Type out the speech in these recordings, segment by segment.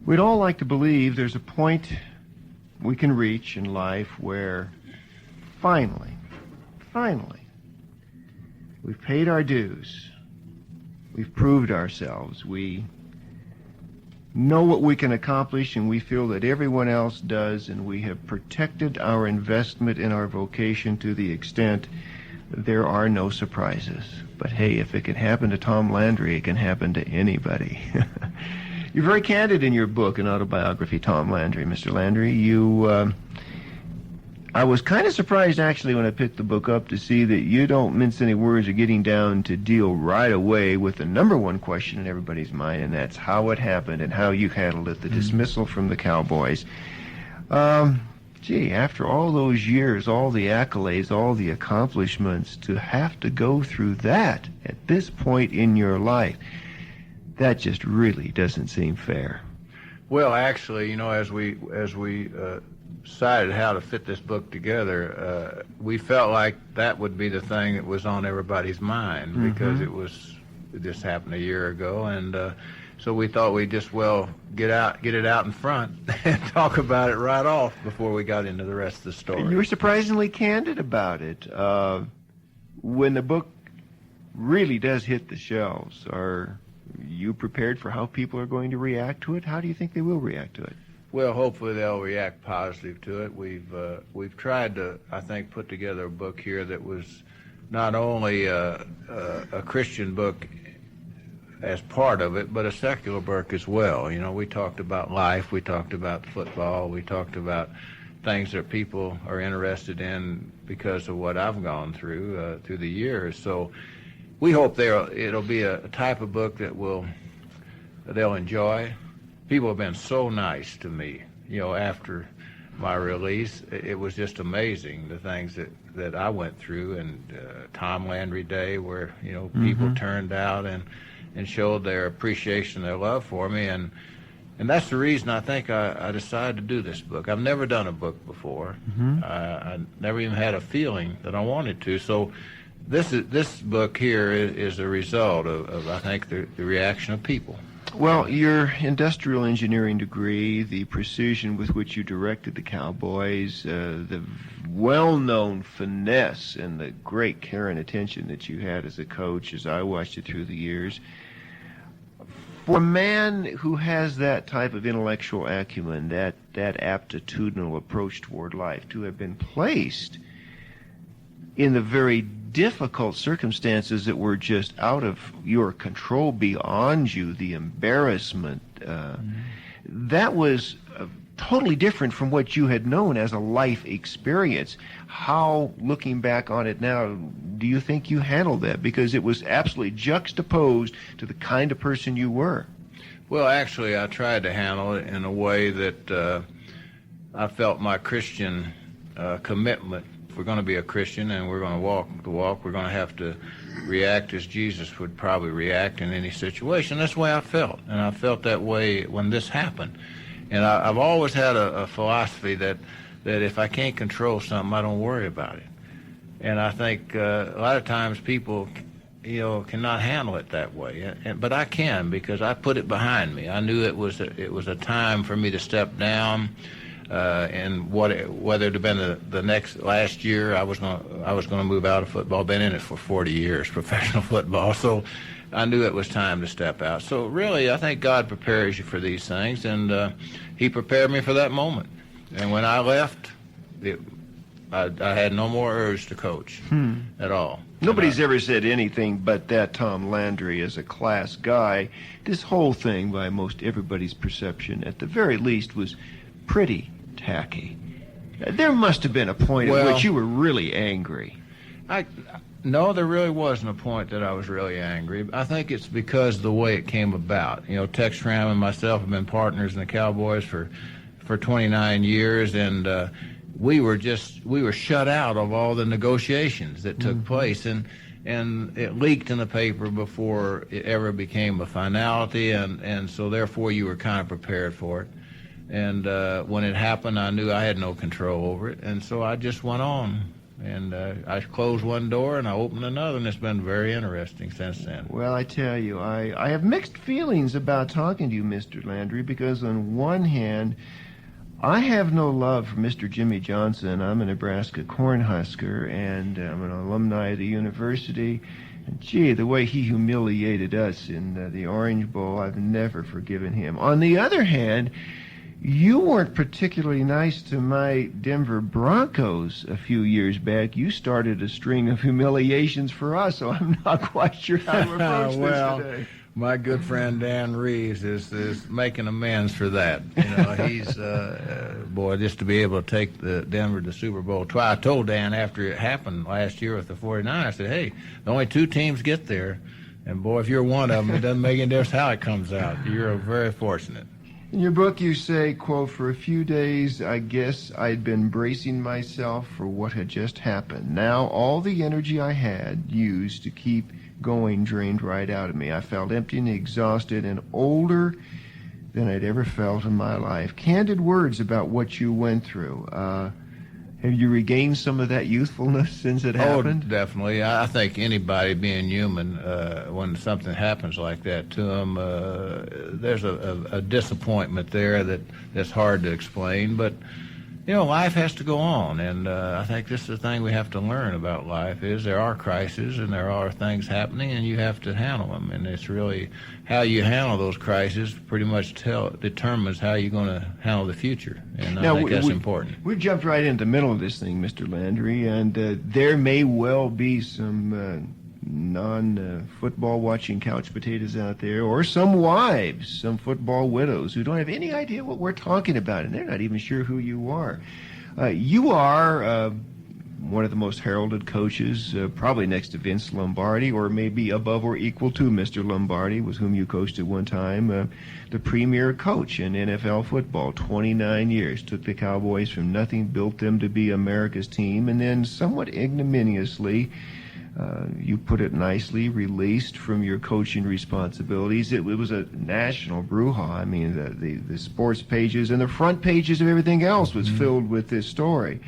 We'd all like to believe there's a point we can reach in life where finally, we've paid our dues. We've proved ourselves. We know what we can accomplish, and we feel that everyone else does, and we have protected our investment in our vocation to the extent that there are no surprises. But hey, if it can happen to Tom Landry, it can happen to anybody. You're very candid in your book and autobiography, Tom Landry. Mr. Landry, I was kind of surprised, actually, when I picked the book up to see that you don't mince any words or getting down to deal right away with the number one question in everybody's mind, and that's how it happened and how you handled it, the dismissal from the Cowboys. After all those years, all the accolades, all the accomplishments, to have to go through that at this point in your life, that just really doesn't seem fair. Well, actually, as we decided how to fit this book together, we felt like that would be the thing that was on everybody's mind, because it just happened a year ago, and so we thought we'd just get it out in front and talk about it right off before we got into the rest of the story. And you were surprisingly candid about it. When the book really does hit the shelves, are you prepared for how people are going to react to it? How do you think they will react to it? Well, hopefully they'll react positive to it. We've tried to, I think, put together a book here that was not only a Christian book as part of it, but a secular book as well. We talked about life, we talked about football, we talked about things that people are interested in because of what I've gone through the years. So we hope it'll be a type of book that they'll enjoy. People have been so nice to me, after my release. It was just amazing, the things that I went through, and Tom Landry Day, where, people turned out and showed their appreciation, their love for me, and that's the reason I think I decided to do this book. I've never done a book before. I never even had a feeling that I wanted to. So this book here is a result of I think, the reaction of people. Well, your industrial engineering degree, the precision with which you directed the Cowboys, the well-known finesse and the great care and attention that you had as a coach, as I watched it through the years. For a man who has that type of intellectual acumen, that aptitudinal approach toward life, to have been placed in the very difficult circumstances that were just out of your control, beyond you, the embarrassment, that was totally different from what you had known as a life experience. How, looking back on it now, do you think you handled that? Because it was absolutely juxtaposed to the kind of person you were. Well, actually, I tried to handle it in a way that I felt my Christian commitment. If we're going to be a Christian and we're going to walk the walk, we're going to have to react as Jesus would probably react in any situation. That's the way I felt, and I felt that way when this happened. And I've always had a philosophy that if I can't control something, I don't worry about it. And I think a lot of times people, cannot handle it that way. But I can, because I put it behind me. I knew it was a time for me to step down. And whether it had been the last year, I was going to move out of football. Been in it for 40 years, professional football. So I knew it was time to step out. So really, I think God prepares you for these things, and He prepared me for that moment. And when I left, I had no more urge to coach at all. Nobody's ever said anything but that Tom Landry is a class guy. This whole thing, by most everybody's perception, at the very least, was pretty tacky. There must have been a point at which you were really angry. No, there really wasn't a point that I was really angry. I think it's because of the way it came about. Tex Schramm and myself have been partners in the Cowboys for 29 years, and we were shut out of all the negotiations that took place, and it leaked in the paper before it ever became a finality, and so therefore you were kind of prepared for it. And when it happened, I knew I had no control over it, and so I just went on And I closed one door and I opened another, and it's been very interesting since then. Well, I tell you, I have mixed feelings about talking to you, Mr. Landry, because on one hand, I have no love for Mr. Jimmy Johnson. I'm a Nebraska Cornhusker, and I'm an alumni of the university. And gee, the way he humiliated us in the Orange Bowl, I've never forgiven him. On the other hand, you weren't particularly nice to my Denver Broncos a few years back. You started a string of humiliations for us, so I'm not quite sure how to approach Well, this today. My good friend Dan Reeves is making amends for that. You know, he's boy, just to be able to take the Denver to the Super Bowl twice. I told Dan after it happened last year with the 49ers, I said, hey, the only two teams get there, and boy, if you're one of them, it doesn't make any difference how it comes out. You're very fortunate. In your book, you say, quote, for a few days, I guess I'd been bracing myself for what had just happened. Now, all the energy I had used to keep going drained right out of me. I felt empty and exhausted and older than I'd ever felt in my life. Candid words about what you went through. Have you regained some of that youthfulness since it happened? Oh, definitely. I think anybody being human, when something happens like that to them, there's a disappointment there that's hard to explain. But, you know, life has to go on, and I think this is the thing we have to learn about life is there are crises and there are things happening, and you have to handle them. And it's really how you handle those crises pretty much determines how you're going to handle the future, and I think that's important. We've jumped right into the middle of this thing, Mr. Landry, and there may well be some non-football watching couch potatoes out there, or some wives, some football widows who don't have any idea what we're talking about, and they're not even sure who you are. You are one of the most heralded coaches, probably next to Vince Lombardi, or maybe above or equal to Mr. Lombardi, with whom you coached at one time, the premier coach in NFL football, 29 years, took the Cowboys from nothing, built them to be America's team, and then somewhat ignominiously, you put it nicely, released from your coaching responsibilities. It was a national brouhaha. I mean, the sports pages and the front pages of everything else was filled with this story.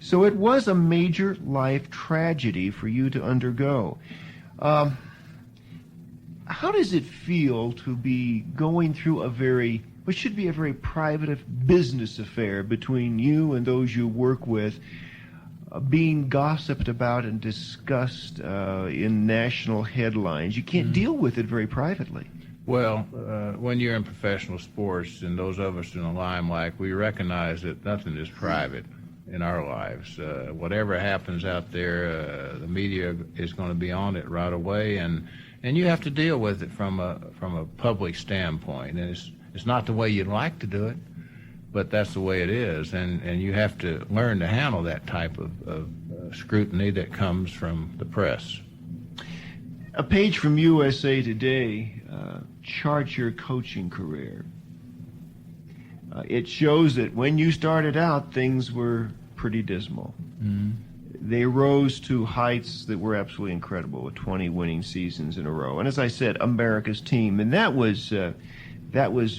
So it was a major life tragedy for you to undergo. How does it feel to be going through what should be a very private business affair between you and those you work with, being gossiped about and discussed in national headlines? You can't deal with it very privately. Well, when you're in professional sports, and those of us in the limelight, we recognize that nothing is private in our lives. Whatever happens out there, the media is going to be on it right away, and you have to deal with it from a public standpoint. And it's not the way you'd like to do it, but that's the way it is, and you have to learn to handle that type of scrutiny that comes from the press. A page from USA Today charts your coaching career. It shows that when you started out, things were pretty dismal. They rose to heights that were absolutely incredible, with 20 winning seasons in a row. And as I said, America's team, and that was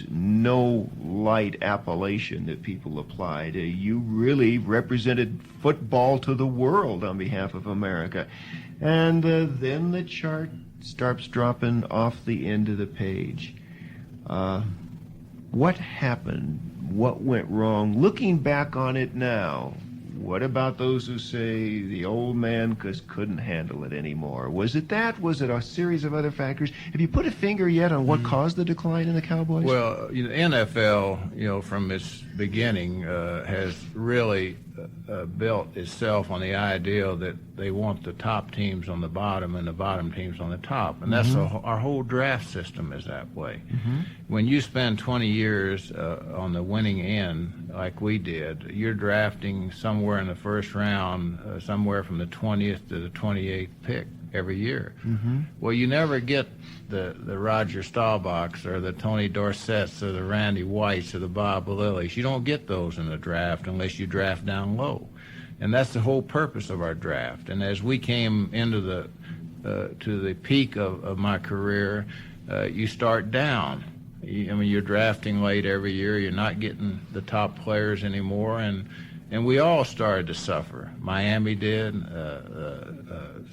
no light appellation that people applied. You really represented football to the world on behalf of America. And then the chart starts dropping off the end of the page. What happened? What went wrong? Looking back on it now, what about those who say the old man couldn't handle it anymore? Was it that? Was it a series of other factors? Have you put a finger yet on what caused the decline in the Cowboys? Well, NFL, from its beginning, has really built itself on the idea that they want the top teams on the bottom and the bottom teams on the top. And that's our whole draft system is that way. When you spend 20 years on the winning end, like we did, you're drafting somewhere in the first round, somewhere from the 20th to the 28th pick every year. Well, you never get the Roger Staubachs or the Tony Dorsetts or the Randy Whites or the Bob Lillys. You don't get those in the draft unless you draft down low. And that's the whole purpose of our draft. And as we came into to the peak of my career, you start down. You're drafting late every year. You're not getting the top players anymore, and And we all started to suffer. Miami did,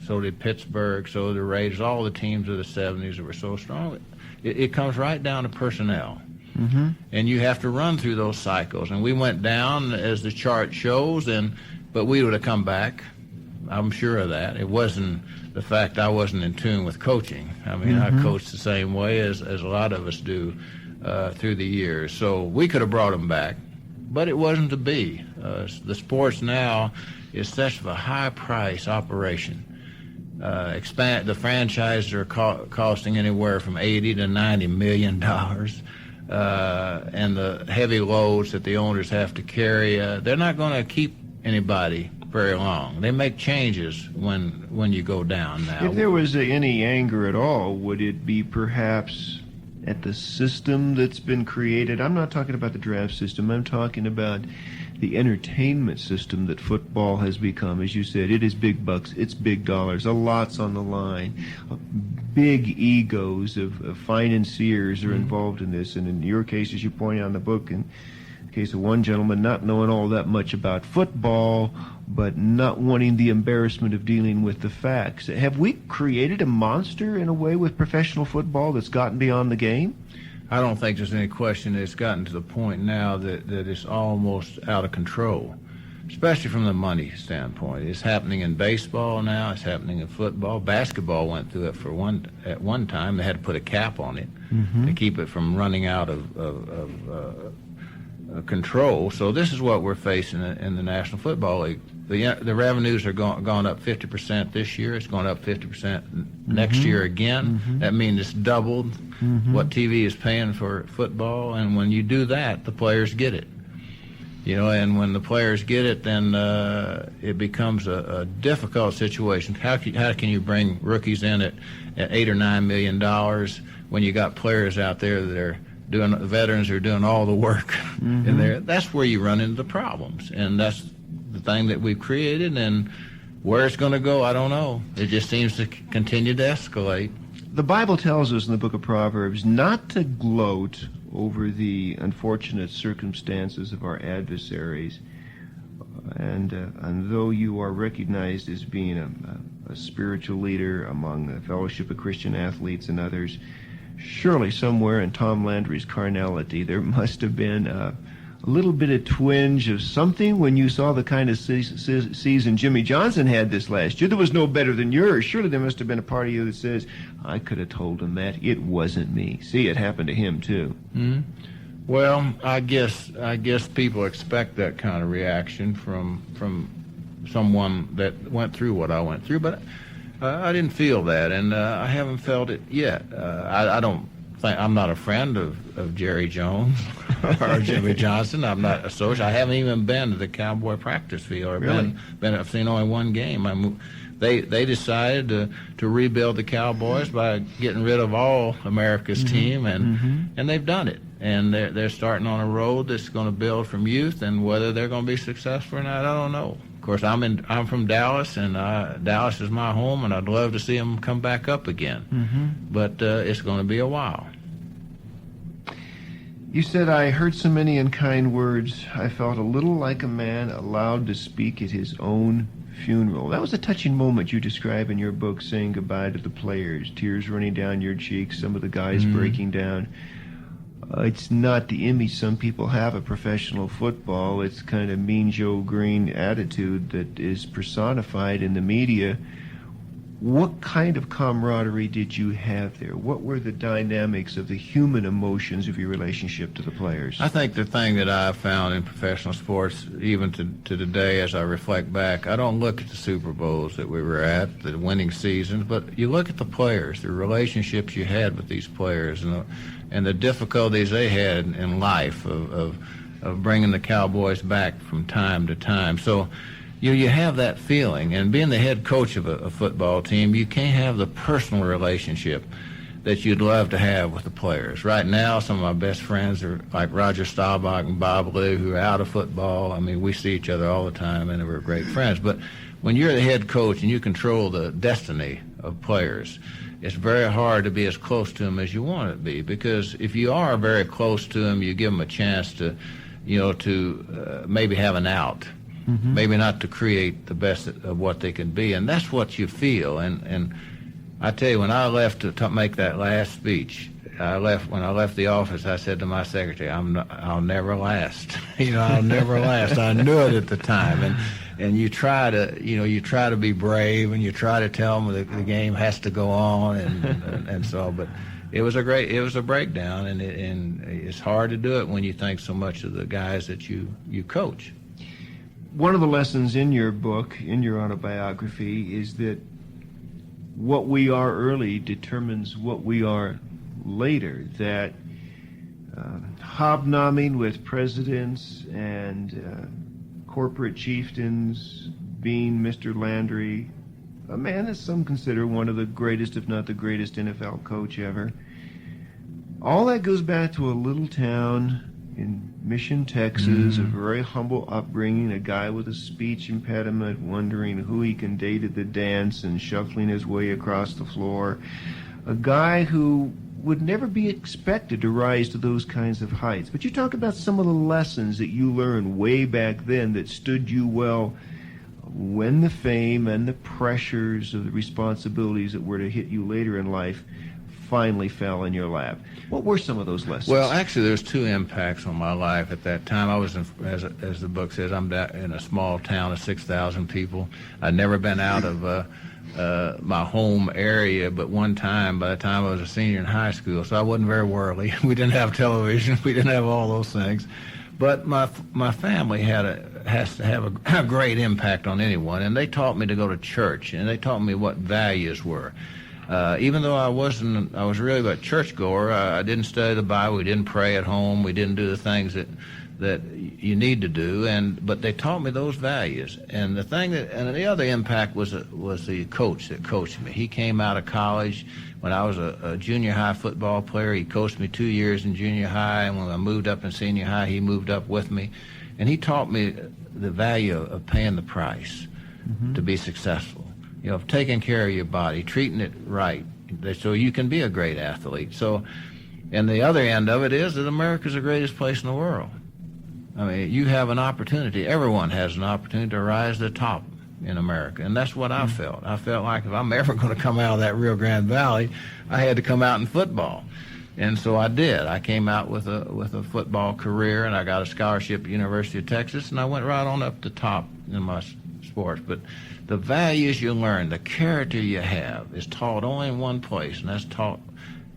so did Pittsburgh, so did the Raiders, all the teams of the 70s that were so strong. It comes right down to personnel. Mm-hmm. And you have to run through those cycles. And we went down, as the chart shows, but we would have come back. I'm sure of that. It wasn't the fact I wasn't in tune with coaching. I mean, Mm-hmm. I coached the same way as a lot of us do through the years. So we could have brought them back, but it wasn't to be. The sports now is such a high-price operation. The franchises are costing anywhere from $80 to $90 million. And the heavy loads that the owners have to carry, they're not going to keep anybody very long. They make changes when you go down now. If there was any anger at all, would it be perhaps at the system that's been created? I'm not talking about the draft system. I'm talking about the entertainment system that football has become. As you said, it is big bucks, it's big dollars, a lot's on the line. Big egos of financiers are involved in this, and in your case, as you point out in the book, in the case of one gentleman not knowing all that much about football, but not wanting the embarrassment of dealing with the facts. Have we created a monster in a way with professional football that's gotten beyond the game? I don't think there's any question that it's gotten to the point now that it's almost out of control, especially from the money standpoint. It's happening in baseball now. It's happening in football. Basketball went through it at one time. They had to put a cap on it to keep it from running out of control. So this is what we're facing in the National Football League. The revenues are gone up 50% this year. It's going up 50% next year again. That means it's doubled what TV is paying for football. And when you do that, the players get it. And when the players get it, then it becomes a difficult situation. How can you bring rookies in at $8 or $9 million when you got players out there that are veterans are doing all the work in there? That's where you run into the problems, and that's the thing that we've created. And where it's going to go, I don't know. It just seems to continue to escalate. The Bible tells us in the book of Proverbs not to gloat over the unfortunate circumstances of our adversaries. And though you are recognized as being a spiritual leader among the Fellowship of Christian Athletes and others, surely somewhere in Tom Landry's carnality there must have been a little bit of twinge of something when you saw the kind of season Jimmy Johnson had this last year. There was no better than yours. Surely there must have been a part of you that says, I could have told him that. It wasn't me. See, it happened to him too. Mm-hmm. Well, I guess people expect that kind of reaction from someone that went through what I went through, but I didn't feel that, and I haven't felt it yet. I don't think I'm not a friend of Jerry Jones or Jimmy Johnson. I'm not associated. I haven't even been to the Cowboy practice field. Or really? I've seen only one game. They decided to rebuild the Cowboys by getting rid of all America's team, and they've done it. And they're starting on a road that's going to build from youth, and whether they're going to be successful or not, I don't know. Of course, I'm from Dallas, and Dallas is my home, and I'd love to see them come back up again. But it's going to be a while. You said, I heard so many unkind words, I felt a little like a man allowed to speak at his own funeral. That was a touching moment you describe in your book, saying goodbye to the players, tears running down your cheeks, some of the guys breaking down. It's not the image some people have of professional football. It's kind of Mean Joe Green attitude that is personified in the media. What kind of camaraderie did you have there? What were the dynamics of the human emotions of your relationship to the players? I think the thing that I've found in professional sports, even to today as I reflect back, I don't look at the Super Bowls that we were at, the winning seasons, but you look at the players, the relationships you had with these players, and the difficulties they had in life of bringing the Cowboys back from time to time. So you have that feeling, and being the head coach of a football team, you can't have the personal relationship that you'd love to have with the players. Right now, some of my best friends are like Roger Staubach and Bob Lou, who are out of football. I mean, we see each other all the time, and we're great friends. But when you're the head coach and you control the destiny of players, it's very hard to be as close to them as you want to be, because if you are very close to them, you give them a chance to maybe have an out. maybe not to create the best of what they can be, and that's what you feel. And I tell you, when I left to make that last speech, when I left the office, I said to my secretary, I'll never last. I'll never last. I knew it at the time. And you try to be brave, and you try to tell them the game has to go on, and so. But it was a breakdown, and it's hard to do it when you think so much of the guys that you coach. One of the lessons in your book, in your autobiography, is that what we are early determines what we are later. That hobnobbing with presidents and corporate chieftains, being Mr. Landry, a man that some consider one of the greatest, if not the greatest, NFL coach ever. All that goes back to a little town in Mission, Texas, a very humble upbringing, a guy with a speech impediment, wondering who he can date at the dance and shuffling his way across the floor. A guy who would never be expected to rise to those kinds of heights. But you talk about some of the lessons that you learned way back then that stood you well when the fame and the pressures of the responsibilities that were to hit you later in life finally fell in your lap. What were some of those lessons? Well, actually, there's two impacts on my life at that time. I was, as the book says, I'm in a small town of 6,000 people. I'd never been out of my home area, but one time, by the time I was a senior in high school, so I wasn't very worldly. We didn't have television. We didn't have all those things. But my family has to have a great impact on anyone, and they taught me to go to church, and they taught me what values were. Even though I was really a churchgoer, I didn't study the Bible, we didn't pray at home, we didn't do the things that you need to do, but they taught me those values. And the other impact was the coach that coached me. He came out of college when I was a junior high football player. He coached me 2 years in junior high, and when I moved up in senior high, he moved up with me. And he taught me the value of paying the price to be successful. Of taking care of your body, treating it right, so you can be a great athlete. So, and the other end of it is that America's the greatest place in the world. I mean, you have an opportunity. Everyone has an opportunity to rise to the top in America, and that's what I felt. I felt like if I'm ever going to come out of that Rio Grande Valley, I had to come out in football. And so I did. I came out with a football career, and I got a scholarship at the University of Texas, and I went right on up to top in my sports. But the values you learn, the character you have, is taught only in one place, and that's taught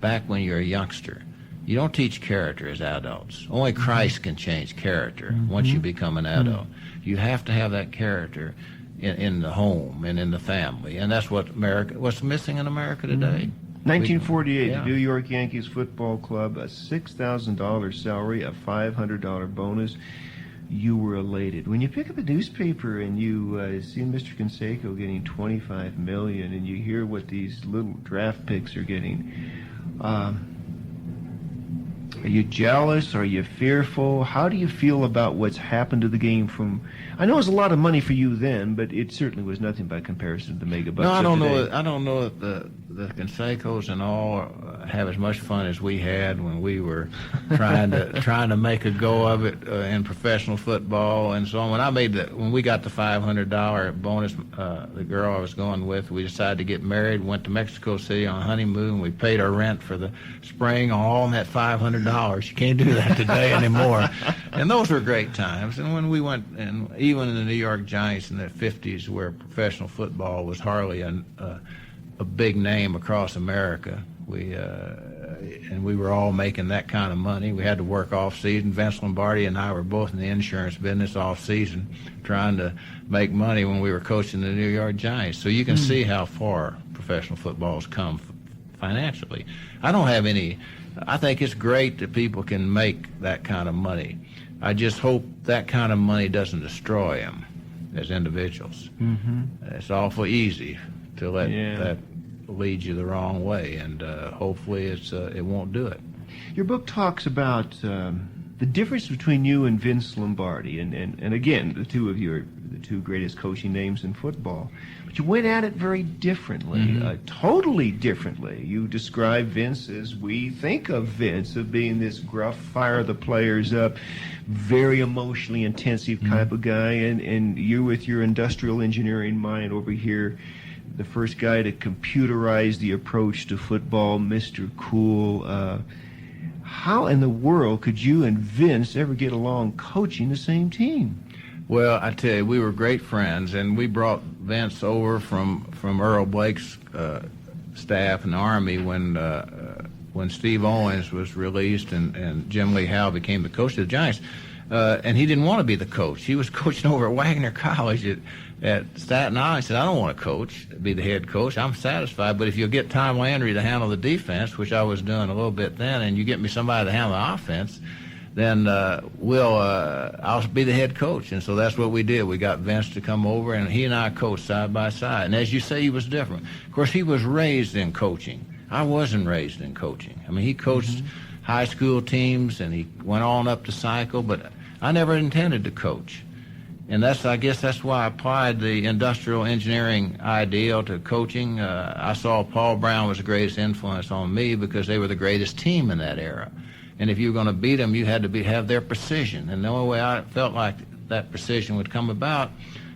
back when you're a youngster. You don't teach character as adults. Only Christ can change character once you become an adult. You have to have that character in the home and in the family, and that's what's missing in America today. 1948, the New York Yankees football club, a $6,000 salary, a $500 bonus. You were elated. When you pick up a newspaper and you see Mr. Canseco getting $25 million, and you hear what these little draft picks are getting, are you jealous? Are you fearful? How do you feel about what's happened to the game from... I know it was a lot of money for you then, but it certainly was nothing by comparison to the mega bucks. No, I don't know that the Cansecos and all have as much fun as we had when we were trying to make a go of it in professional football and so on. When we got the $500 bonus, the girl I was going with, we decided to get married, went to Mexico City on a honeymoon. We paid our rent for the spring all on that $500. You can't do that today anymore. And those were great times. And when we went, and even in the New York Giants in the 50s, where professional football was hardly a big name across America, we were all making that kind of money. We had to work off season. Vince Lombardi and I were both in the insurance business off season, trying to make money when we were coaching the New York Giants. So you can see how far professional football has come financially. I think it's great that people can make that kind of money. I just hope that kind of money doesn't destroy them as individuals. It's awful easy to let that lead you the wrong way, and hopefully it won't do it. Your book talks about the difference between you and Vince Lombardi, and again, the two of you are the two greatest coaching names in football. But you went at it very differently, totally differently. You describe Vince as we think of Vince, of being this gruff, fire the players up, very emotionally intensive type of guy, and you with your industrial engineering mind over here, the first guy to computerize the approach to football, Mr. Cool. How in the world could you and Vince ever get along coaching the same team? Well, I tell you, we were great friends, and we brought Vince over from Earl Blake's staff in the Army when Steve Owens was released and Jim Lee Howe became the coach of the Giants. And he didn't want to be the coach. He was coaching over at Wagner College at Staten Island. He said, I don't want to coach, be the head coach. I'm satisfied, but if you'll get Tom Landry to handle the defense, which I was doing a little bit then, and you get me somebody to handle the offense, then I'll be the head coach. And so that's what we did. We got Vince to come over, and he and I coached side by side. And as you say, he was different. Of course, he was raised in coaching. I wasn't raised in coaching. I mean, he coached high school teams, and he went on up the cycle, but I never intended to coach. And I guess that's why I applied the industrial engineering ideal to coaching. I saw Paul Brown was the greatest influence on me because they were the greatest team in that era. And if you were going to beat them, you had to have their precision. And the only way I felt like that precision would come about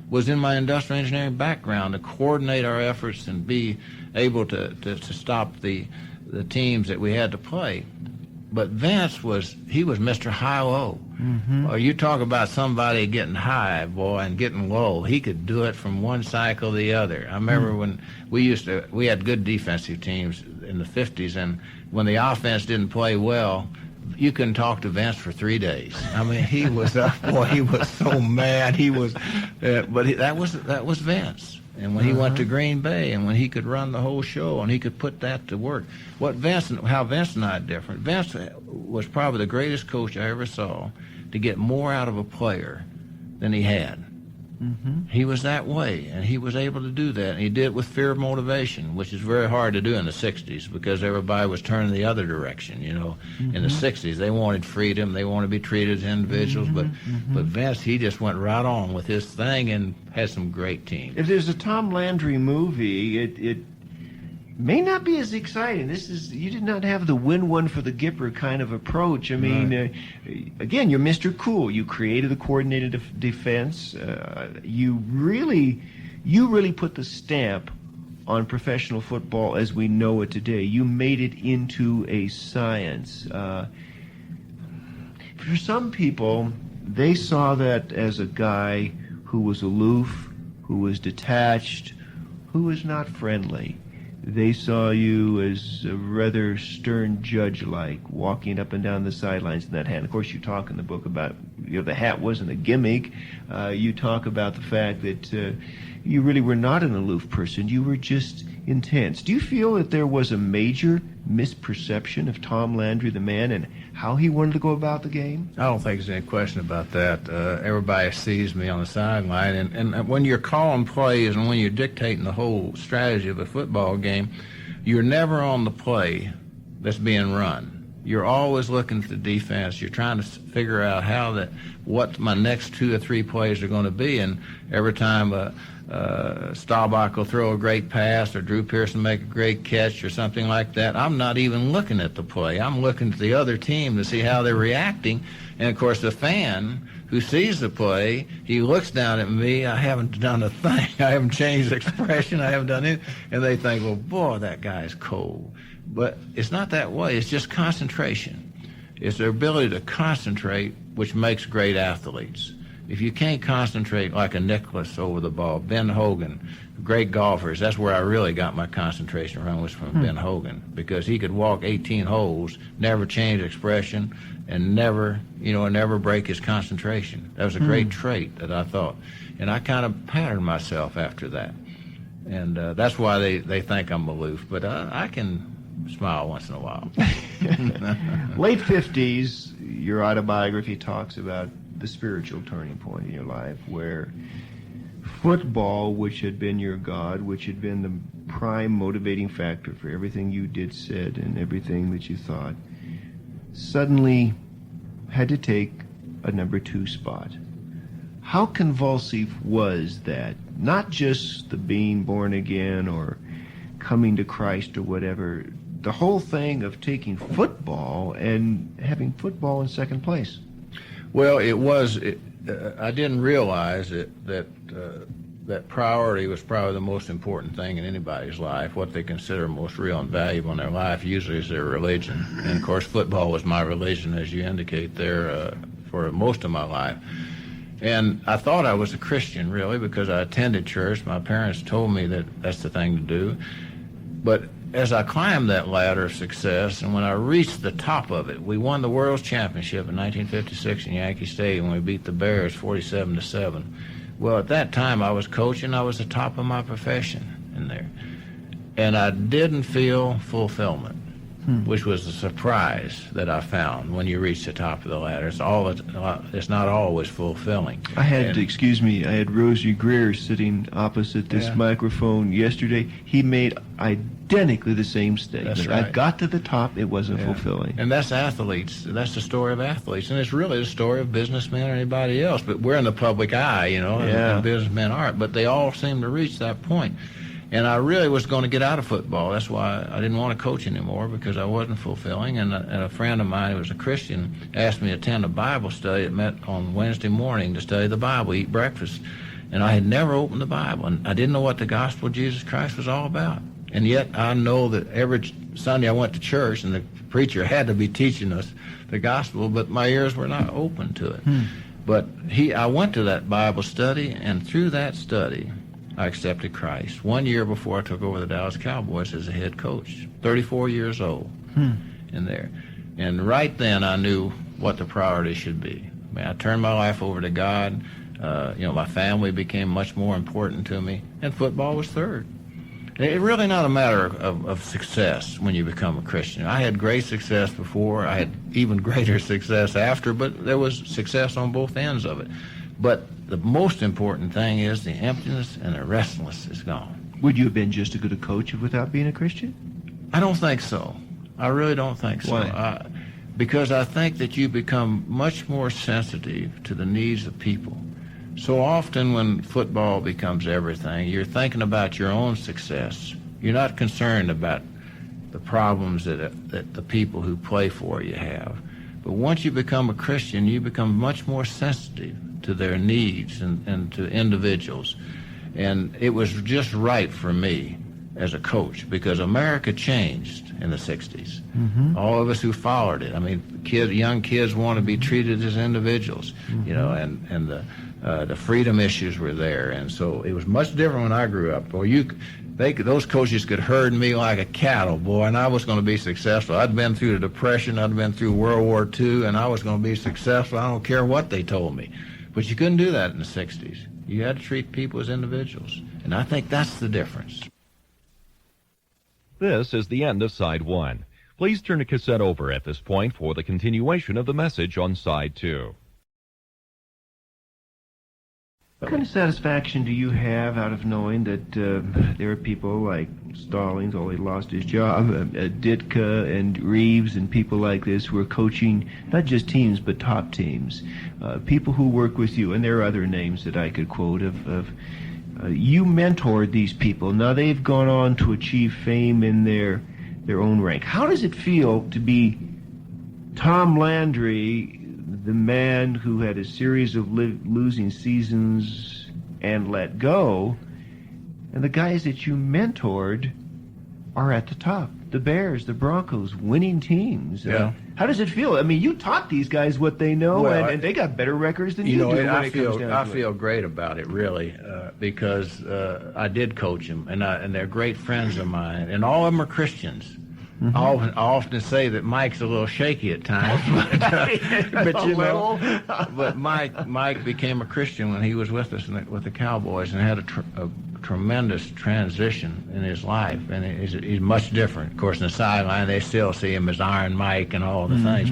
was in my industrial engineering background, to coordinate our efforts and be able to stop the teams that we had to play. But Vince was Mr. High-Low. Or you talk about somebody getting high, boy, and getting low. He could do it from one cycle to the other. I remember when we had good defensive teams in the 50s, and when the offense didn't play well, you couldn't talk to Vince for 3 days. I mean, he was he was so mad. He was, that was Vince. And when he went to Green Bay, and when he could run the whole show, and he could put that to work. How Vince and I are different. Vince was probably the greatest coach I ever saw to get more out of a player than he had. He was that way, and he was able to do that. And he did it with fear of motivation, which is very hard to do in the 60s because everybody was turning the other direction, you know. In the 60s, they wanted freedom. They wanted to be treated as individuals. But Vince, he just went right on with his thing and had some great teams. If there's a Tom Landry movie, it may not be as exciting. You did not have the win one for the Gipper kind of approach. I mean, again, you're Mr. Cool. You created the coordinated defense. You really put the stamp on professional football as we know it today. You made it into a science. For some people, they saw that as a guy who was aloof, who was detached, who was not friendly. They saw you as a rather stern judge-like, walking up and down the sidelines in that hat. Of course, you talk in the book about, the hat wasn't a gimmick. You talk about the fact that you really were not an aloof person. You were just intense. Do you feel that there was a major misperception of Tom Landry, the man, and how he wanted to go about the game? I don't think there's any question about that. Everybody sees me on the sideline, and when you're calling plays and when you're dictating the whole strategy of a football game, you're never on the play that's being run. You're always looking at the defense. You're trying to figure out what my next 2 or 3 plays are going to be, and every time Staubach will throw a great pass or Drew Pearson make a great catch or something like that, I'm not even looking at the play. I'm looking at the other team to see how they're reacting. And, of course, the fan who sees the play, he looks down at me. I haven't done a thing. I haven't changed expression. I haven't done it. And they think, well, boy, that guy's cold. But it's not that way. It's just concentration. It's their ability to concentrate which makes great athletes. If you can't concentrate like a Nicholas over the ball, Ben Hogan, great golfers, that's where I really got my concentration from, was from Ben Hogan, because he could walk 18 holes, never change expression, and never break his concentration. That was a great trait that I thought. And I kind of patterned myself after that. And that's why they think I'm aloof, but I can smile once in a while. Late 50s, your autobiography talks about the spiritual turning point in your life, where football, which had been your God, which had been the prime motivating factor for everything you did, said, and everything that you thought, suddenly had to take a number 2 spot. How convulsive was that? Not just the being born again or coming to Christ or whatever, the whole thing of taking football and having football in second place. Well, I didn't realize that priority was probably the most important thing in anybody's life. What they consider most real and valuable in their life usually is their religion. And of course, football was my religion, as you indicate there, for most of my life. And I thought I was a Christian, really, because I attended church. My parents told me that that's the thing to do. But as I climbed that ladder of success, and when I reached the top of it, we won the World Championship in 1956 in Yankee Stadium when we beat the Bears 47-7. Well, at that time, I was coaching. I was the top of my profession in there. And I didn't feel fulfillment, which was a surprise that I found when you reach the top of the ladder. It's not always fulfilling. I had Rosie Greer sitting opposite this microphone yesterday. He made identically the same statement. That's right. I got to the top, it wasn't fulfilling. And that's athletes. That's the story of athletes. And it's really the story of businessmen or anybody else. But we're in the public eye, and businessmen aren't. But they all seem to reach that point. And I really was going to get out of football. That's why I didn't want to coach anymore, because I wasn't fulfilling. And a friend of mine who was a Christian asked me to attend a Bible study that met on Wednesday morning to study the Bible, eat breakfast. And I had never opened the Bible, and I didn't know what the gospel of Jesus Christ was all about. And yet I know that every Sunday I went to church, and the preacher had to be teaching us the gospel, but my ears were not open to it. But I went to that Bible study, and through that study, I accepted Christ 1 year before I took over the Dallas Cowboys as a head coach, 34 years old in there. And right then I knew what the priority should be. I turned my life over to God. My family became much more important to me, and football was third. It's really not a matter of success when you become a Christian. I had great success before. I had even greater success after, but there was success on both ends of it. But the most important thing is the emptiness and the restlessness is gone. Would you have been just as good a coach without being a Christian? I don't think so. I really don't think so. Why? Because I think that you become much more sensitive to the needs of people. So often when football becomes everything, you're thinking about your own success. You're not concerned about the problems that the people who play for you have. But once you become a Christian, you become much more sensitive to their needs and to individuals. And it was just right for me as a coach, because America changed in the 60s. All of us who followed it. I mean, young kids want to be treated as individuals, and the freedom issues were there. And so it was much different when I grew up. Those coaches could herd me like a cattle, boy, and I was going to be successful. I'd been through the Depression, I'd been through World War II, and I was going to be successful. I don't care what they told me. But you couldn't do that in the 60s. You had to treat people as individuals. And I think that's the difference. This is the end of Side 1. Please turn the cassette over at this point for the continuation of the message on Side 2. What kind of satisfaction do you have out of knowing that there are people like Stallings, although he lost his job, Ditka and Reeves and people like this who are coaching not just teams but top teams, people who work with you, and there are other names that I could quote you mentored these people. Now they've gone on to achieve fame in their own rank. How does it feel to be Tom Landry, the man who had a series of losing seasons and let go, and the guys that you mentored are at the top? The Bears, the Broncos, winning teams. Yeah. How does it feel? I mean, you taught these guys what they know, and they got better records than you do. I feel great about it, really, because I did coach them, and they're great friends of mine, and all of them are Christians. I often say that Mike's a little shaky at times, but Mike became a Christian when he was with us with the Cowboys, and had a tremendous transition in his life, and he's much different. Of course, in the sideline, they still see him as Iron Mike and all the things,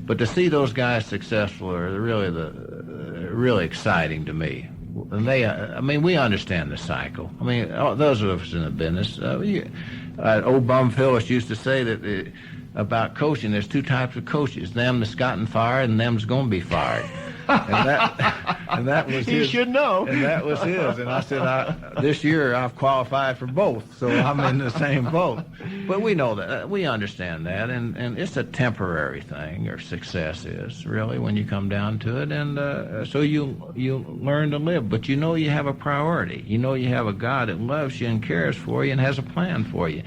but to see those guys successful are really exciting to me. And we understand the cycle. I mean, those of us in the business, old Bum Phyllis used to say that about coaching. There's two types of coaches: them that's gotten fired and them's going to be fired. And that was his. You should know. And that was his. And I said, this year I've qualified for both, so I'm in the same boat. But we know that. We understand that. And it's a temporary thing, or success is, really, when you come down to it. And so you learn to live. But you know you have a priority. You know you have a God that loves you and cares for you and has a plan for you.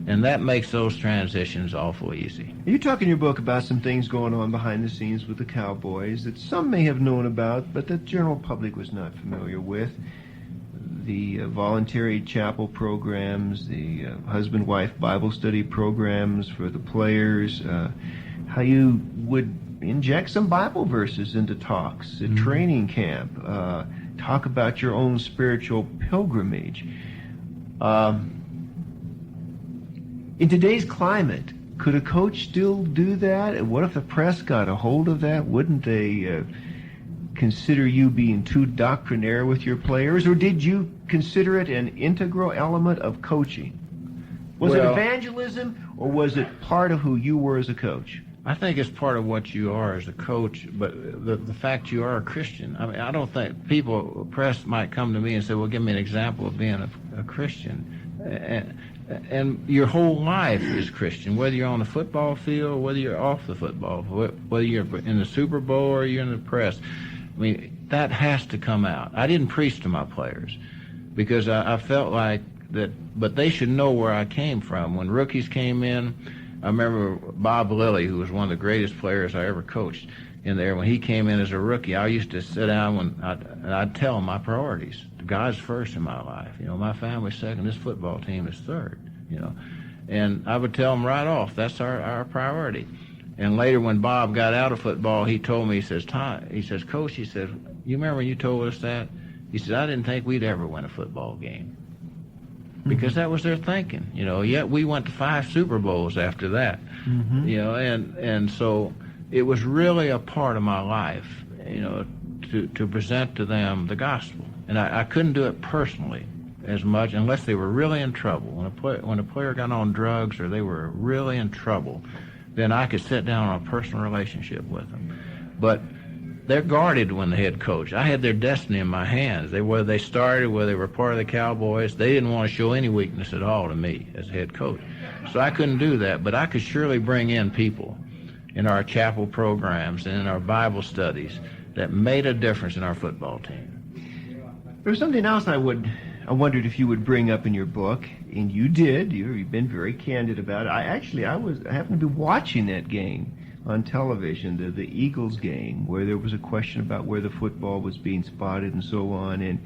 And that makes those transitions awful easy. You talk in your book about some things going on behind the scenes with the Cowboys that some may have known about, but the general public was not familiar with. The voluntary chapel programs, the husband-wife Bible study programs for the players, how you would inject some Bible verses into talks at training camp, talk about your own spiritual pilgrimage. In today's climate, could a coach still do that? And what if the press got a hold of that? Wouldn't they consider you being too doctrinaire with your players? Or did you consider it an integral element of coaching? Was it evangelism, or was it part of who you were as a coach? I think it's part of what you are as a coach, but the fact you are a Christian. I mean, I don't think press might come to me and say, well, give me an example of being a Christian. And your whole life is Christian, whether you're on the football field or whether you're off the football, whether you're in the Super Bowl or you're in the press. I mean, that has to come out. I didn't preach to my players because I felt like that, but they should know where I came from. When rookies came in, I remember Bob Lilly, who was one of the greatest players I ever coached in there. When he came in as a rookie, I used to sit down and I'd tell him my priorities. God's first in my life. You know, my family's second. This football team is third. You know, and I would tell him right off, that's our priority. And later, when Bob got out of football, he told me, he says, Coach, he says, you remember when you told us that? He said, I didn't think we'd ever win a football game. Because that was their thinking. You know, yet we went to 5 Super Bowls after that. You know, and so it was really a part of my life, you know, to present to them the gospel. And I couldn't do it personally as much unless they were really in trouble. When a player got on drugs or they were really in trouble, then I could sit down on a personal relationship with them. But they're guarded when the head coach. I had their destiny in my hands. Whether they started, whether they were part of the Cowboys, they didn't want to show any weakness at all to me as head coach. So I couldn't do that, but I could surely bring in people in our chapel programs and in our Bible studies that made a difference in our football team. There's something else I wondered if you would bring up in your book, and you did. You've been very candid about it. I happened to be watching that game on television, the Eagles game, where there was a question about where the football was being spotted and so on, and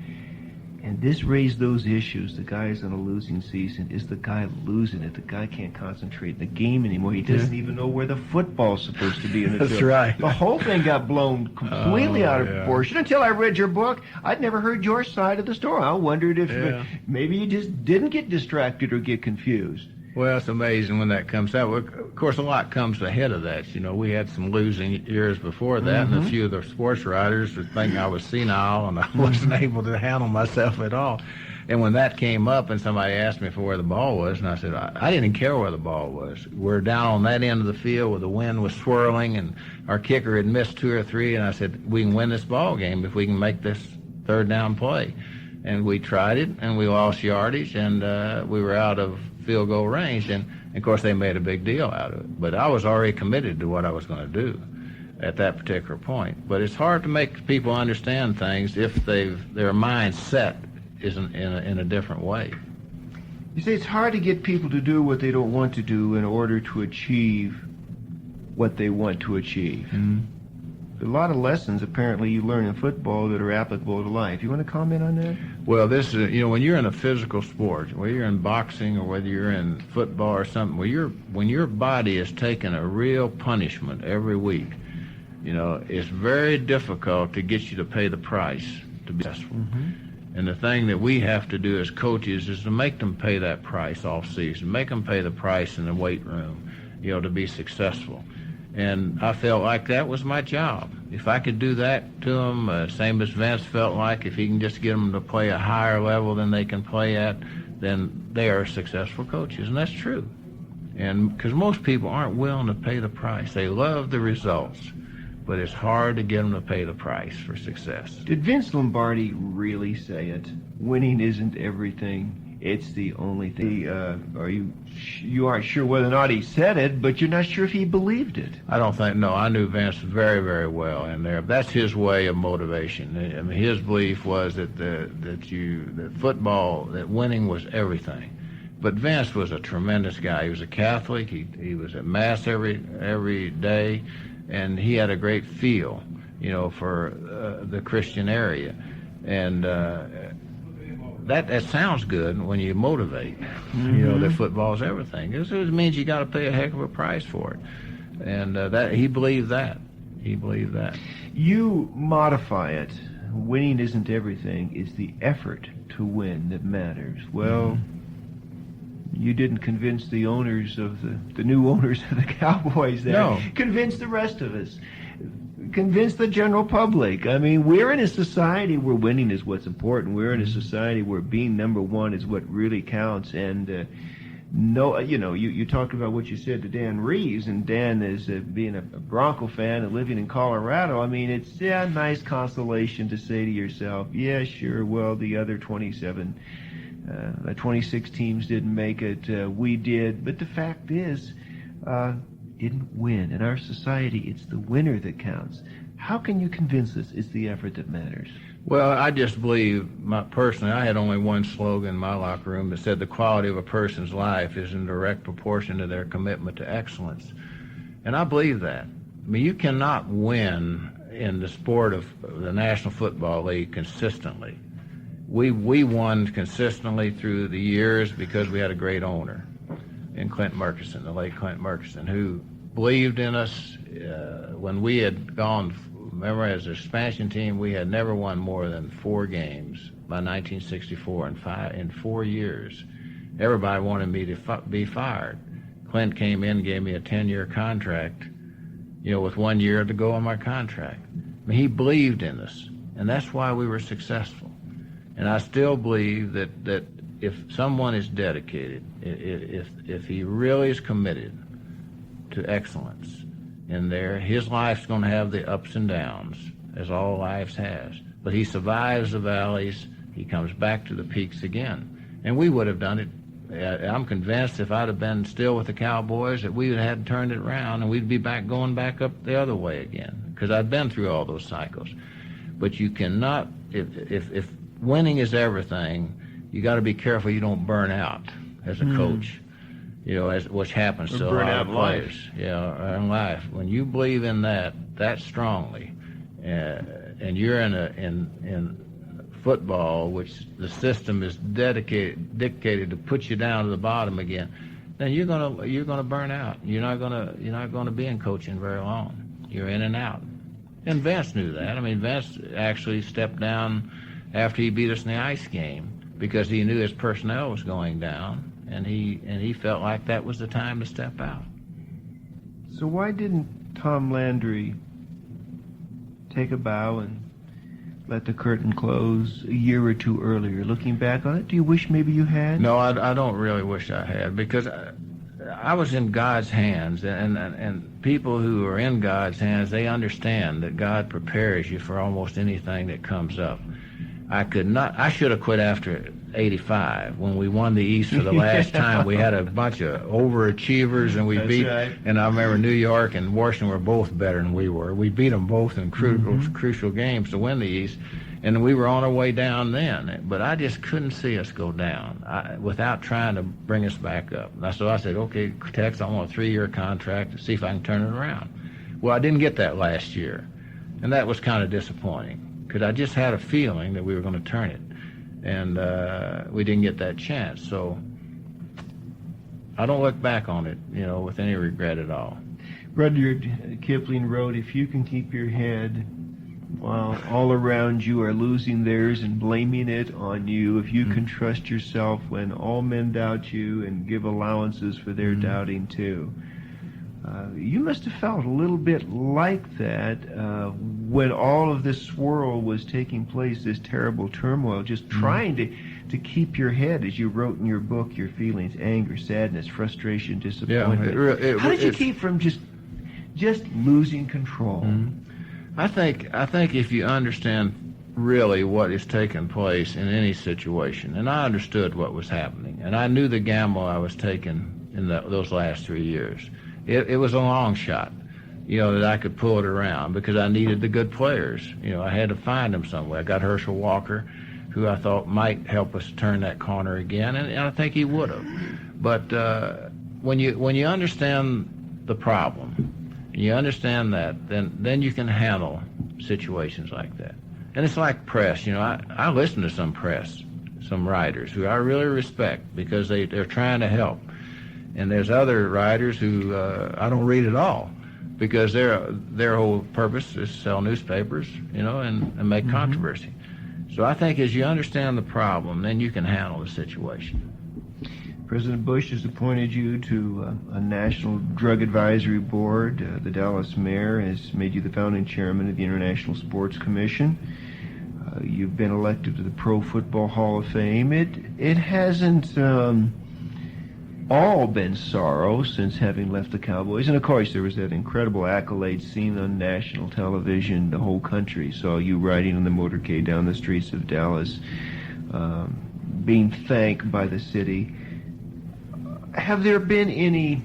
this raised those issues. The guy's on a losing season. Is the guy losing it? The guy can't concentrate in the game anymore. He doesn't even know where the football's supposed to be in the field. That's right. The whole thing got blown completely out of proportion. Until I read your book, I'd never heard your side of the story. I wondered if maybe you just didn't get distracted or get confused. Well, it's amazing when that comes out. Of course, a lot comes ahead of that. You know, we had some losing years before that, and a few of the sports writers were thinking I was senile and I wasn't able to handle myself at all. And when that came up and somebody asked me for where the ball was, and I said, I didn't care where the ball was. We're down on that end of the field where the wind was swirling and our kicker had missed 2 or 3, and I said, we can win this ball game if we can make this third down play. And we tried it, and we lost yardage, and we were out of field goal range, and of course they made a big deal out of it. But I was already committed to what I was going to do at that particular point. But it's hard to make people understand things if their mindset is in a different way. You say it's hard to get people to do what they don't want to do in order to achieve what they want to achieve. A lot of lessons apparently you learn in football that are applicable to life. You want to comment on that? Well, this is, you know, when you're in a physical sport, whether you're in boxing or whether you're in football or something, when your body is taking a real punishment every week, you know, it's very difficult to get you to pay the price to be successful. And the thing that we have to do as coaches is to make them pay that price off season, make them pay the price in the weight room, you know, to be successful. And I felt like that was my job. If I could do that to them, same as Vince felt like, if he can just get them to play a higher level than they can play at, then they are successful coaches. And that's true. And because most people aren't willing to pay the price. They love the results, but it's hard to get them to pay the price for success. Did Vince Lombardi really say it? Winning isn't everything. It's the only thing. You aren't sure whether or not he said it, but you're not sure if he believed it. I don't think, no, I knew Vince very, very well in there. That's his way of motivation. I mean, his belief was that football, that winning was everything. But Vince was a tremendous guy. He was a Catholic. He was at Mass every day, and he had a great feel, for the Christian area. And that sounds good when you motivate, that football's everything. It means you got to pay a heck of a price for it. And that he believed that. He believed that. You modify it. Winning isn't everything. It's the effort to win that matters. Well, you didn't convince the owners of the new owners of the Cowboys there. No. Convince the rest of us. Convince the general public. I mean, we're in a society where winning is what's important. We're in a society where being number one is what really counts. And you talked about what you said to Dan Reeves, and Dan is being a Bronco fan and living in Colorado. I mean, it's a nice consolation to say to yourself, yeah, sure, well, the other 26 teams didn't make it. We did. But the fact is, didn't win. In our society, it's the winner that counts. How can you convince us it's the effort that matters? Well, I just believe, personally, I had only one slogan in my locker room that said the quality of a person's life is in direct proportion to their commitment to excellence. And I believe that. I mean, you cannot win in the sport of the National Football League consistently. We won consistently through the years because we had a great owner in Clint Murkison, the late Clint Murkison, who believed in us when we had gone. Remember, as an expansion team, we had never won more than 4 games by 1964 in 4 years. Everybody wanted me to be fired. Clint came in and gave me a 10-year contract, with 1 year to go on my contract. I mean, he believed in us, and that's why we were successful. And I still believe that if someone is dedicated, if he really is committed to excellence in there, his life's going to have the ups and downs, as all lives has. But he survives the valleys. He comes back to the peaks again. And we would have done it. I'm convinced if I'd have been still with the Cowboys that we would have turned it around and we'd be going back up the other way again, because I'd been through all those cycles. But you cannot, if winning is everything, you got to be careful you don't burn out as a coach, as which happens to a lot of players. In life. When you believe in that strongly, and you're in football, which the system is dictated to put you down to the bottom again, then you're gonna burn out. You're not gonna be in coaching very long. You're in and out. And Vince knew that. I mean, Vince actually stepped down after he beat us in the ice game, because he knew his personnel was going down, and he felt like that was the time to step out. So why didn't Tom Landry take a bow and let the curtain close a year or two earlier? Looking back on it, do you wish maybe you had? No, I don't really wish I had, because I was in God's hands, and people who are in God's hands, they understand that God prepares you for almost anything that comes up. I should have quit after 85 when we won the East for the last time. We had a bunch of overachievers, and we beat. Right. And I remember New York and Washington were both better than we were. We beat them both in crucial games to win the East, and we were on our way down then. But I just couldn't see us go down without trying to bring us back up. So I said, okay, Tex, I want a 3-year contract to see if I can turn it around. Well, I didn't get that last year, and that was kind of disappointing, because I just had a feeling that we were going to turn it, and we didn't get that chance. So I don't look back on it, with any regret at all. Rudyard Kipling wrote, if you can keep your head while all around you are losing theirs and blaming it on you, if you can trust yourself when all men doubt you and give allowances for their doubting too, You must have felt a little bit like that when all of this swirl was taking place, this terrible turmoil, just trying to keep your head, as you wrote in your book, your feelings, anger, sadness, frustration, disappointment. How did you keep from just losing control? I think if you understand really what is taking place in any situation, and I understood what was happening, and I knew the gamble I was taking in those last 3 years. It was a long shot, that I could pull it around because I needed the good players. I had to find them somewhere. I got Herschel Walker, who I thought might help us turn that corner again, and I think he would have. But when you understand the problem, you understand that, then you can handle situations like that. And it's like press. I listen to some writers who I really respect because they're trying to help. And there's other writers who I don't read at all because their whole purpose is to sell newspapers, and make controversy. So I think as you understand the problem, then you can handle the situation. President Bush has appointed you to a National Drug Advisory Board. The Dallas mayor has made you the founding chairman of the International Sports Commission. You've been elected to the Pro Football Hall of Fame. It hasn't all been sorrow since having left the Cowboys. And of course, there was that incredible accolade seen on national television. The whole country saw you riding on the motorcade down the streets of Dallas, being thanked by the city. Have there been any,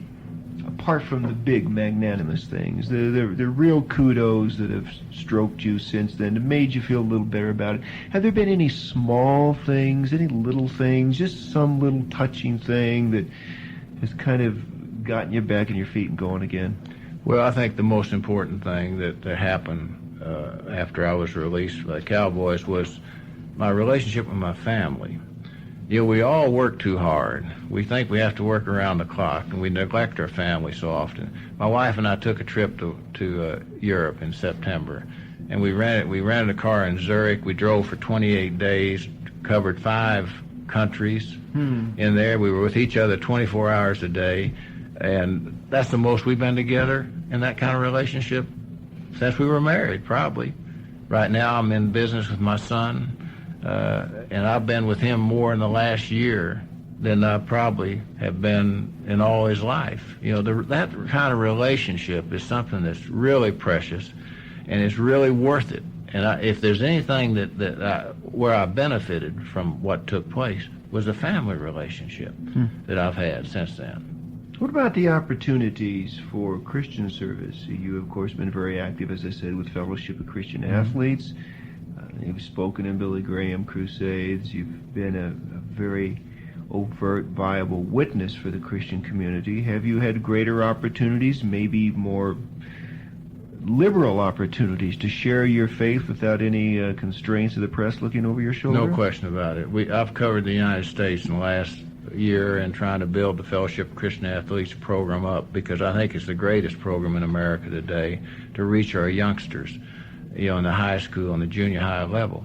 apart from the big magnanimous things, the real kudos that have stroked you since then, that made you feel a little better about it? Have there been any small things, any little things, just some little touching thing that has kind of gotten you back on your feet and going again? Well, I think the most important thing that happened after I was released by the Cowboys was my relationship with my family. We all work too hard. We think we have to work around the clock, and we neglect our family so often. My wife and I took a trip to Europe in September, and we rented a car in Zurich. We drove for 28 days, covered 5 countries in there. We were with each other 24 hours a day, and that's the most we've been together in that kind of relationship since we were married, probably. Right now I'm in business with my son, and I've been with him more in the last year than I probably have been in all his life. That kind of relationship is something that's really precious, and it's really worth it. And if there's anything where I benefited from what took place, was the family relationship that I've had since then. What about the opportunities for Christian service? You, of course, been very active, as I said, with Fellowship of Christian Athletes. You've spoken in Billy Graham crusades. You've been a very overt, viable witness for the Christian community. Have you had greater opportunities, maybe more liberal opportunities, to share your faith without any constraints of the press looking over your shoulder? No question about it. I've covered the United States in the last year and trying to build the Fellowship of Christian Athletes program up because I think it's the greatest program in America today to reach our youngsters, in the high school and the junior high level.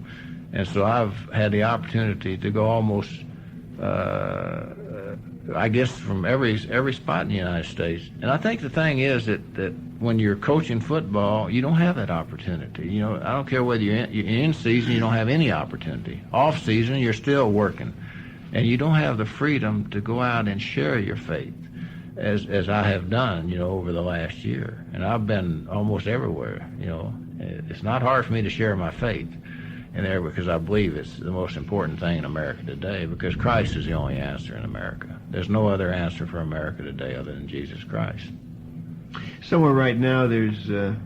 And so I've had the opportunity to go almost, I guess, from every spot in the United States. And I think the thing is that when you're coaching football, you don't have that opportunity. I don't care whether you're in season, you don't have any opportunity. Off season, you're still working. And you don't have the freedom to go out and share your faith as I have done, over the last year. And I've been almost everywhere, It's not hard for me to share my faith in there because I believe it's the most important thing in America today because Christ is the only answer in America. There's no other answer for America today other than Jesus Christ. Somewhere right now there's a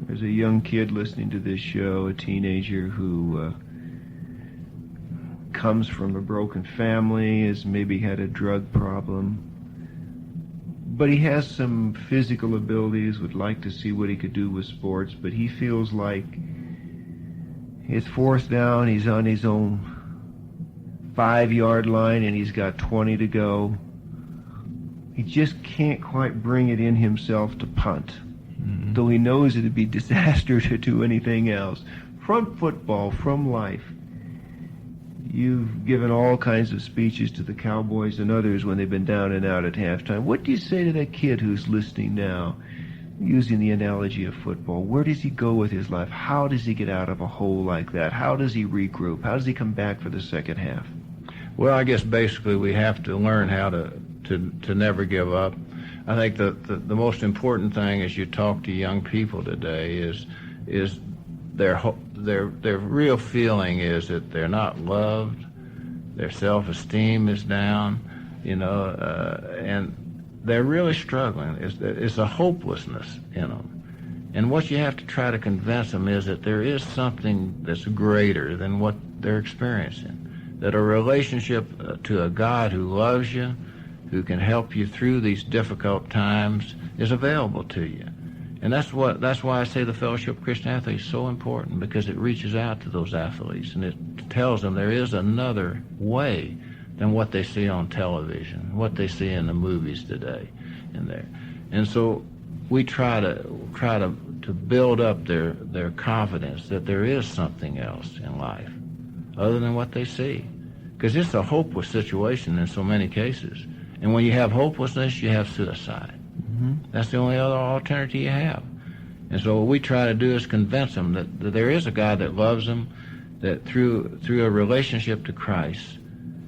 young kid listening to this show, a teenager who comes from a broken family, has maybe had a drug problem, but he has some physical abilities, would like to see what he could do with sports, but he feels like it's 4th down, he's on his own 5-yard line, and he's got 20 to go. He just can't quite bring it in himself to punt, though he knows it'd be disaster to do anything else. From football, from life, You've given all kinds of speeches to the Cowboys and others when they've been down and out at halftime. What do you say to that kid who's listening now, using the analogy of football? Where does he go with his life? How does he get out of a hole like that? How does he regroup? How does he come back for the second half? Well, I guess basically we have to learn how to never give up. I think the most important thing as you talk to young people today is their real feeling is that they're not loved, their self-esteem is down, and they're really struggling. It's a hopelessness in them. And what you have to try to convince them is that there is something that's greater than what they're experiencing, that a relationship to a God who loves you, who can help you through these difficult times, is available to you. And that's why I say the Fellowship of Christian Athletes is so important, because it reaches out to those athletes and it tells them there is another way than what they see on television, what they see in the movies today and there. And so we try to build up their confidence that there is something else in life other than what they see. Because it's a hopeless situation in so many cases. And when you have hopelessness, you have suicide. That's the only other alternative you have. And so what we try to do is convince them that there is a God that loves them, that through a relationship to Christ,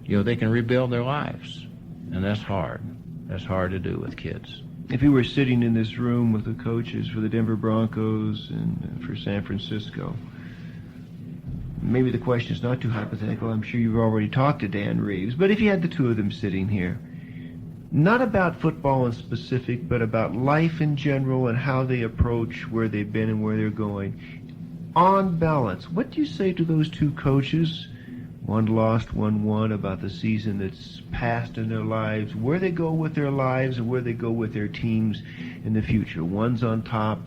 they can rebuild their lives. And that's hard. That's hard to do with kids. If you were sitting in this room with the coaches for the Denver Broncos and for San Francisco, maybe the question is not too hypothetical. I'm sure you've already talked to Dan Reeves. But if you had the two of them sitting here, not about football in specific, but about life in general and how they approach where they've been and where they're going, on balance, what do you say to those two coaches, one lost, one won, about the season that's passed in their lives, where they go with their lives and where they go with their teams in the future? One's on top,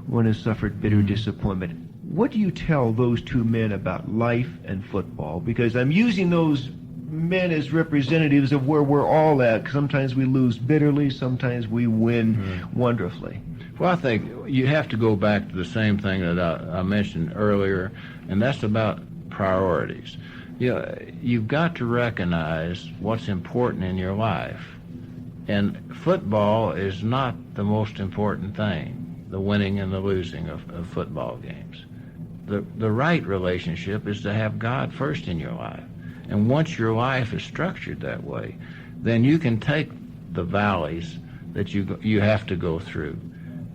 one has suffered bitter disappointment. What do you tell those two men about life and football? Because I'm using those men as representatives of where we're all at. Sometimes we lose bitterly, sometimes we win wonderfully. Well, I think you have to go back to the same thing that I mentioned earlier, and that's about priorities. You've got to recognize what's important in your life. And football is not the most important thing, the winning and the losing of football games. The right relationship is to have God first in your life. And once your life is structured that way, then you can take the valleys that you have to go through.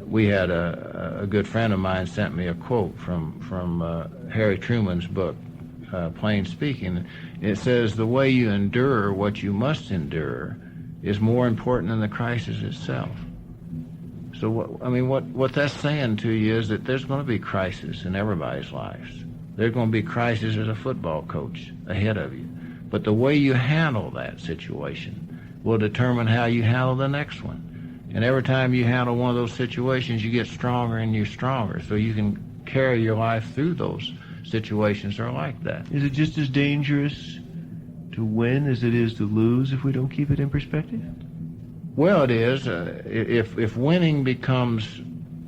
We had a good friend of mine sent me a quote from Harry Truman's book, Plain Speaking. It says, "The way you endure what you must endure is more important than the crisis itself." So what that's saying to you is that there's going to be crisis in everybody's lives. There's going to be crisis as a football coach ahead of you. But the way you handle that situation will determine how you handle the next one. And every time you handle one of those situations, you get stronger and you're stronger. So you can carry your life through those situations that are like that. Is it just as dangerous to win as it is to lose if we don't keep it in perspective? Well, it is. If winning becomes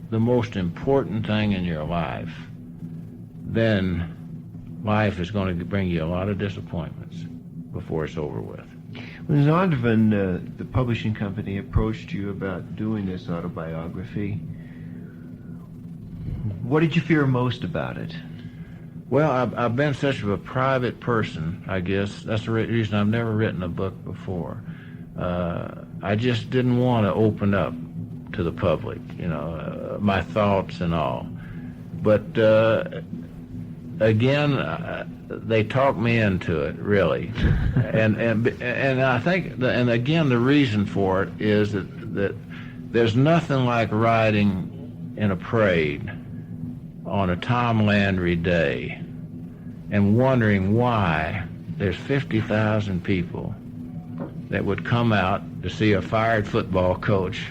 the most important thing in your life, then life is going to bring you a lot of disappointments before it's over with. When Zondervan, the publishing company, approached you about doing this autobiography, what did you fear most about it? Well, I've been such a private person, I guess. That's the reason I've never written a book before. I just didn't want to open up to the public, my thoughts and all. But again, they talked me into it, really, and I think, and again, the reason for it is that there's nothing like riding in a parade on a Tom Landry day and wondering why there's 50,000 people that would come out to see a fired football coach,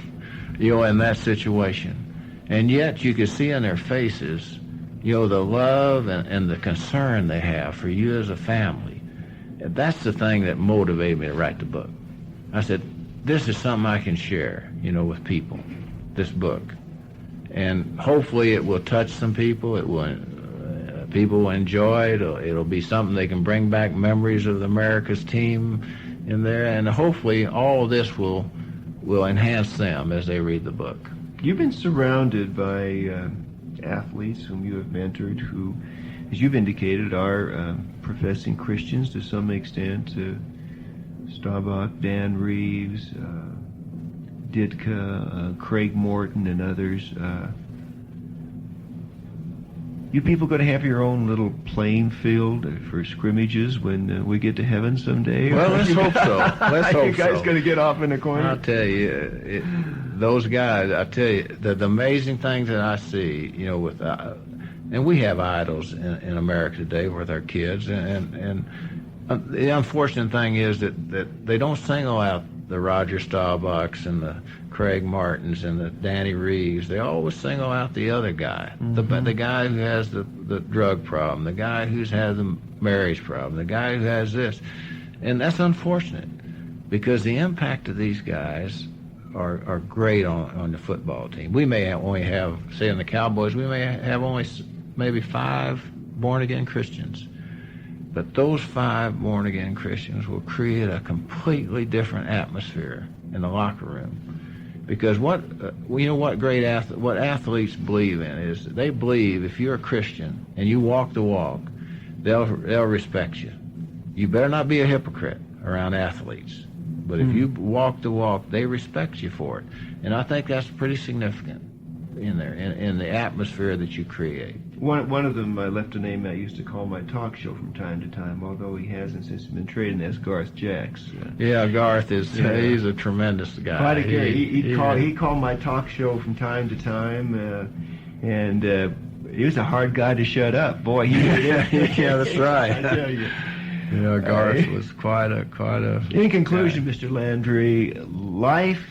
in that situation, and yet you could see in their faces, the love and the concern they have for you as a family. That's the thing that motivated me to write the book. I said, this is something I can share, with people, this book. And hopefully it will touch some people. It will people will enjoy it. It'll be something they can bring back memories of America's team in there, and hopefully all of this will enhance them as they read the book. You've been surrounded by athletes whom you have mentored who, as you've indicated, are professing Christians to some extent. Staubach, Dan Reeves, Ditka, Craig Morton, and others. You people going to have your own little playing field for scrimmages when we get to heaven someday? Well, let's hope so. Let's hope so. You guys going to get off in the corner? I'll tell you, those guys, I tell you, the amazing things that I see, with, and we have idols in America today with our kids, and the unfortunate thing is that they don't single out the Roger Staubachs and the Craig Martins and the Danny Reeves. They always single out the other guy, the guy who has the drug problem, the guy who's had the marriage problem, the guy who has this. And that's unfortunate, because the impact of these guys are great on the football team. We may only have, say in the Cowboys, we may have only maybe 5 born-again Christians. But those 5 born-again Christians will create a completely different atmosphere in the locker room. Because what athletes believe in is they believe if you're a Christian and you walk the walk, they'll respect you. You better not be a hypocrite around athletes. But if you walk the walk, they respect you for it. And I think that's pretty significant in there, in the atmosphere that you create. One of them left a name I used to call my talk show from time to time, although he hasn't since he's been traded, and that's Garth Jacks. Yeah, Garth he's a tremendous guy. Quite a guy. He called my talk show from time to time, and he was a hard guy to shut up. Boy, yeah, that's right. I tell you. Garth was quite a. In conclusion, guy. Mr. Landry, life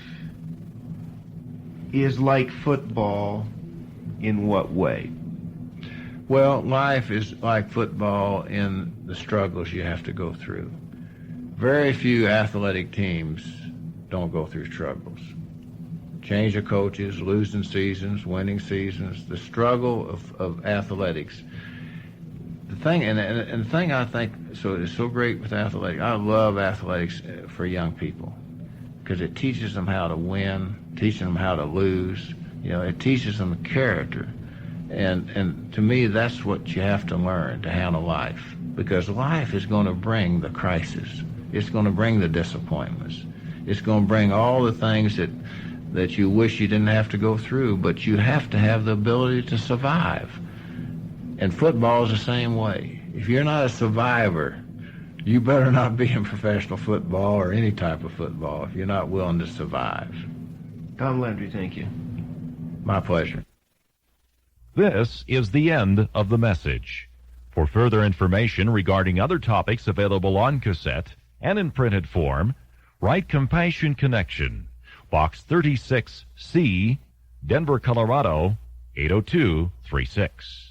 is like football in what way? Well, life is like football in the struggles you have to go through. Very few athletic teams don't go through struggles. Change of coaches, losing seasons, winning seasons, the struggle of athletics. The thing, and the thing I think is so great with athletics, I love athletics for young people, because it teaches them how to win, teaches them how to lose. It teaches them character. And to me, that's what you have to learn to handle life, because life is going to bring the crisis. It's going to bring the disappointments. It's going to bring all the things that you wish you didn't have to go through, but you have to have the ability to survive. And football is the same way. If you're not a survivor, you better not be in professional football or any type of football if you're not willing to survive. Tom Landry, thank you. My pleasure. This is the end of the message. For further information regarding other topics available on cassette and in printed form, write Compassion Connection, Box 36C, Denver, Colorado, 80236.